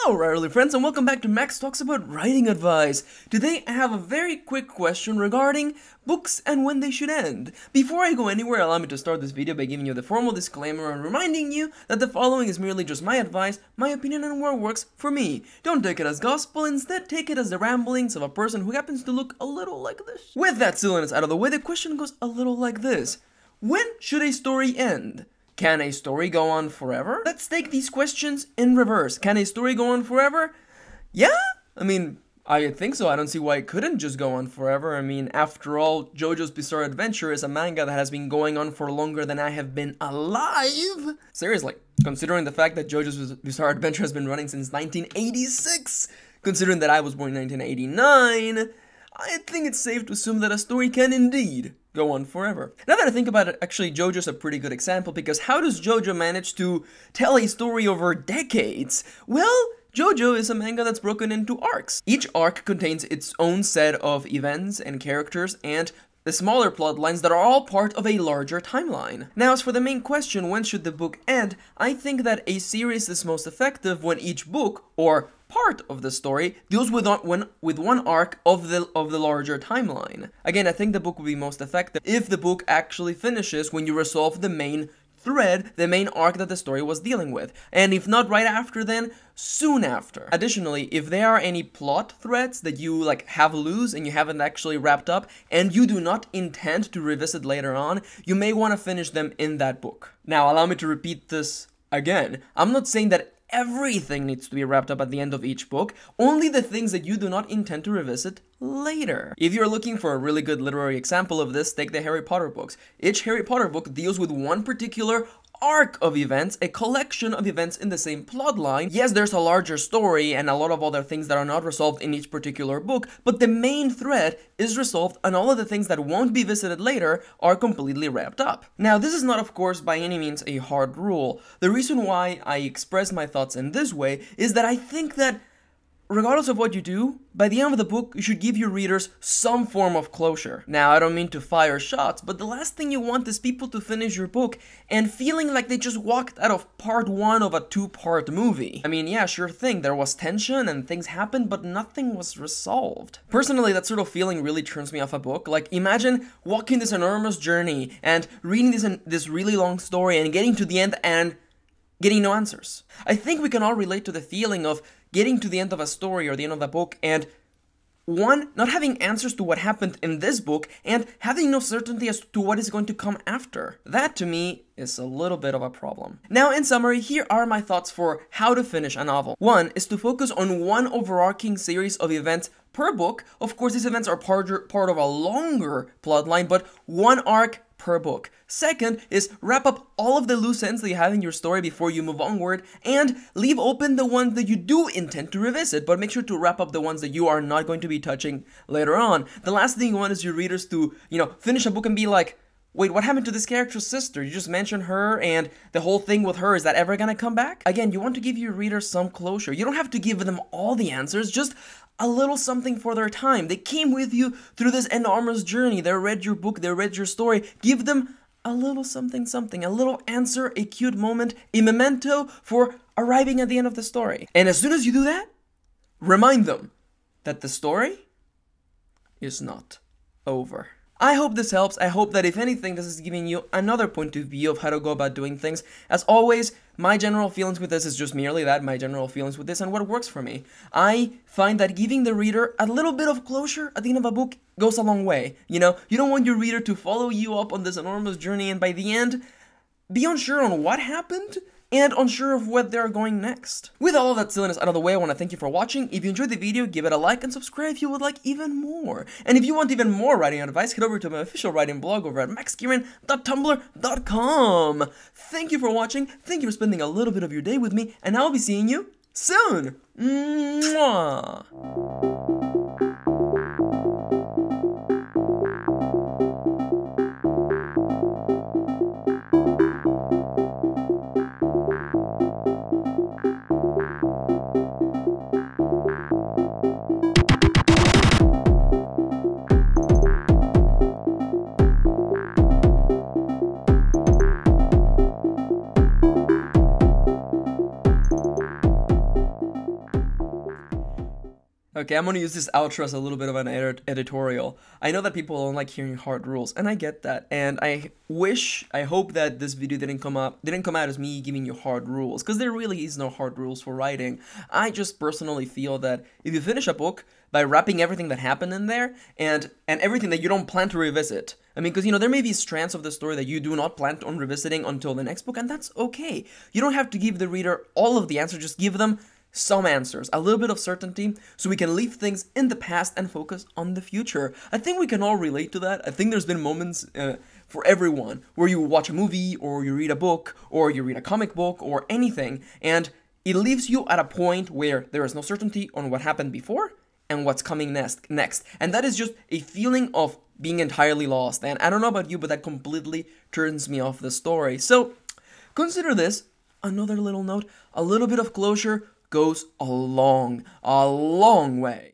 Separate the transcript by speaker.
Speaker 1: Hello, Riley friends, and welcome back to Max Talks About Writing Advice. Today I have a very quick question regarding books and when they should end. Before I go anywhere, allow me to start this video by giving you the formal disclaimer and reminding you that the following is merely just my advice, my opinion, and what works for me. Don't take it as gospel, instead take it as the ramblings of a person who happens to look a little like this. With that silliness out of the way, the question goes a little like this. When should a story end? Can a story go on forever? Let's take these questions in reverse. Can a story go on forever? Yeah? I mean, I think so. I don't see why it couldn't just go on forever. I mean, after all, JoJo's Bizarre Adventure is a manga that has been going on for longer than I have been alive. Seriously, considering the fact that JoJo's Bizarre Adventure has been running since 1986, considering that I was born in 1989, I think it's safe to assume that a story can indeed go on forever. Now that I think about it, actually JoJo's a pretty good example, because how does JoJo manage to tell a story over decades? Well, JoJo is a manga that's broken into arcs. Each arc contains its own set of events and characters and the smaller plot lines that are all part of a larger timeline. Now, as for the main question, when should the book end, I think that a series is most effective when each book, or part of the story, deals with one arc of the larger timeline. Again, I think the book will be most effective if the book actually finishes when you resolve the main thread, the main arc that the story was dealing with. And if not right after, then soon after. Additionally, if there are any plot threads that you have loose and you haven't actually wrapped up and you do not intend to revisit later on, you may want to finish them in that book. Now, allow me to repeat this again. I'm not saying that everything needs to be wrapped up at the end of each book, only the things that you do not intend to revisit later. If you're looking for a really good literary example of this, take the Harry Potter books. Each Harry Potter book deals with one particular arc of events, a collection of events in the same plot line. Yes, there's a larger story and a lot of other things that are not resolved in each particular book, but the main thread is resolved and all of the things that won't be visited later are completely wrapped up. Now, this is not, of course, by any means a hard rule. The reason why I express my thoughts in this way is that I think that regardless of what you do, by the end of the book, you should give your readers some form of closure. Now, I don't mean to fire shots, but the last thing you want is people to finish your book and feeling like they just walked out of part one of a two-part movie. I mean, yeah, sure thing, there was tension and things happened, but nothing was resolved. Personally, that sort of feeling really turns me off a book. Like, imagine walking this enormous journey and reading this really long story and getting to the end and getting no answers. I think we can all relate to the feeling of getting to the end of a story or the end of a book and one, not having answers to what happened in this book and having no certainty as to what is going to come after. That to me is a little bit of a problem. Now, in summary, here are my thoughts for how to finish a novel. One is to focus on one overarching series of events per book. Of course, these events are part of a longer plotline, but one arc per book. Second is wrap up all of the loose ends that you have in your story before you move onward, and leave open the ones that you do intend to revisit, but make sure to wrap up the ones that you are not going to be touching later on. The last thing you want is your readers to, finish a book and be like, wait, what happened to this character's sister? You just mentioned her, and the whole thing with her, is that ever gonna come back? Again, you want to give your readers some closure. You don't have to give them all the answers, just a little something for their time. They came with you through this enormous journey. They read your book, they read your story. Give them a little something, a little answer, a cute moment, a memento for arriving at the end of the story. And as soon as you do that, remind them that the story is not over. I hope this helps. I hope that if anything, this is giving you another point of view of how to go about doing things. As always, my general feelings with this is just merely that, my general feelings with this and what works for me. I find that giving the reader a little bit of closure at the end of a book goes a long way. You don't want your reader to follow you up on this enormous journey and by the end, be unsure on what happened and unsure of where they're going next. With all of that silliness out of the way, I want to thank you for watching. If you enjoyed the video, give it a like and subscribe if you would like even more. And if you want even more writing advice, head over to my official writing blog over at maxkieran.tumblr.com. Thank you for watching, thank you for spending a little bit of your day with me, and I'll be seeing you soon! Mwah! Okay, I'm gonna use this outro as a little bit of an editorial. I know that people don't like hearing hard rules, and I get that. And I hope that this video didn't come out as me giving you hard rules, because there really is no hard rules for writing. I just personally feel that if you finish a book by wrapping everything that happened in there and everything that you don't plan to revisit. I mean, because there may be strands of the story that you do not plan on revisiting until the next book, and that's okay. You don't have to give the reader all of the answers, just give them some answers, a little bit of certainty, so we can leave things in the past and focus on the future. I think we can all relate to that. I think there's been moments for everyone where you watch a movie, or you read a book, or you read a comic book, or anything, and it leaves you at a point where there is no certainty on what happened before and what's coming next. And that is just a feeling of being entirely lost. And I don't know about you, but that completely turns me off the story. So consider this another little note. A little bit of closure goes a long way.